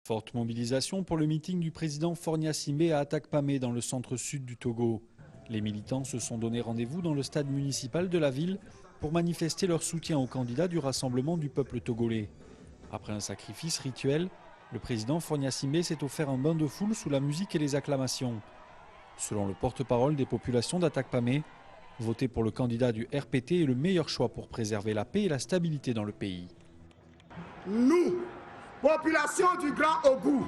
Forte mobilisation pour le meeting du président Fornia Simbé à Atakpamé dans le centre-sud du Togo. Les militants se sont donné rendez-vous dans le stade municipal de la ville pour manifester leur soutien au candidat du rassemblement du peuple togolais. Après un sacrifice rituel, le président Fornia Simbé s'est offert un bain de foule sous la musique et les acclamations. Selon le porte-parole des populations d'Atakpamé, voter pour le candidat du RPT est le meilleur choix pour préserver la paix et la stabilité dans le pays. Nous, population du Grand Ogou,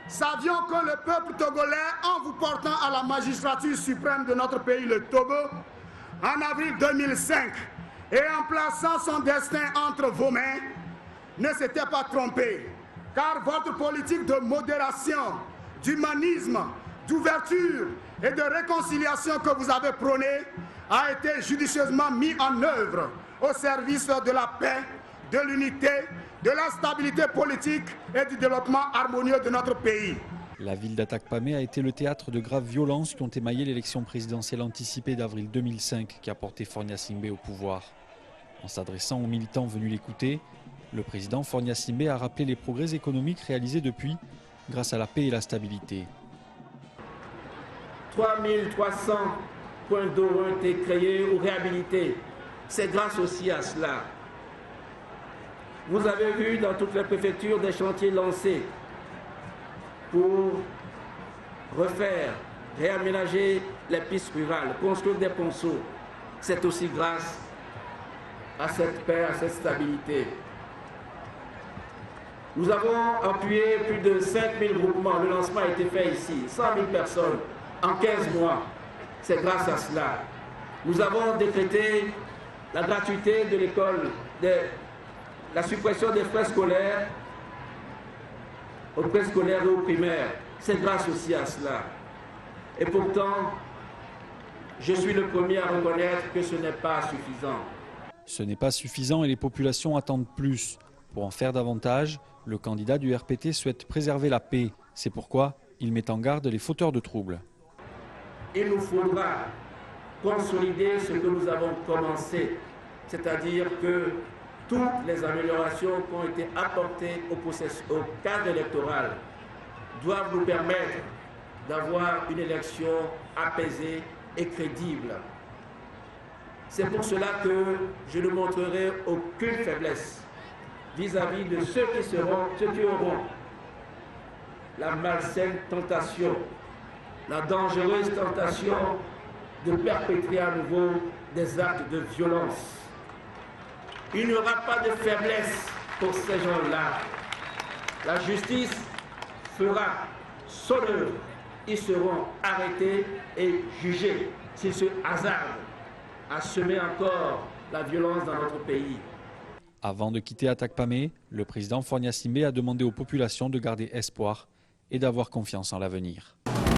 savions que le peuple togolais, en vous portant à la magistrature suprême de notre pays, le Togo, en avril 2005, et en plaçant son destin entre vos mains, ne s'était pas trompé. Car votre politique de modération, d'humanisme, d'ouverture et de réconciliation que vous avez prônée a été judicieusement mise en œuvre au service de la paix, de l'unité, de la stabilité politique et du développement harmonieux de notre pays. La ville d'Atakpamé a été le théâtre de graves violences qui ont émaillé l'élection présidentielle anticipée d'avril 2005 qui a porté Fornia Simbé au pouvoir. En s'adressant aux militants venus l'écouter, le président Fornia Simbé a rappelé les progrès économiques réalisés depuis grâce à la paix et la stabilité. 3300 points d'eau ont été créés ou réhabilités. C'est grâce aussi à cela. Vous avez vu dans toutes les préfectures des chantiers lancés pour refaire, réaménager les pistes rurales, construire des ponceaux. C'est aussi grâce à cette paix, à cette stabilité. Nous avons appuyé plus de 5000 groupements. Le lancement a été fait ici, 100 000 personnes en 15 mois. C'est grâce à cela. Nous avons décrété la gratuité de l'école, la suppression des frais scolaires aux préscolaires et aux primaires. C'est grâce aussi à cela. Et pourtant, je suis le premier à reconnaître que ce n'est pas suffisant. Ce n'est pas suffisant et les populations attendent plus. Pour en faire davantage, le candidat du RPT souhaite préserver la paix. C'est pourquoi il met en garde les fauteurs de troubles. Il nous faudra consolider ce que nous avons commencé, c'est-à-dire que toutes les améliorations qui ont été apportées au cadre électoral doivent nous permettre d'avoir une élection apaisée et crédible. C'est pour cela que je ne montrerai aucune faiblesse vis-à-vis de ceux qui auront la malsaine tentation, la dangereuse tentation de perpétrer à nouveau des actes de violence. Il n'y aura pas de faiblesse pour ces gens-là. La justice fera son œuvre. Ils seront arrêtés et jugés s'ils se hasardent à semer encore la violence dans notre pays. Avant de quitter Atakpamé, le président Fornia Simbé a demandé aux populations de garder espoir et d'avoir confiance en l'avenir.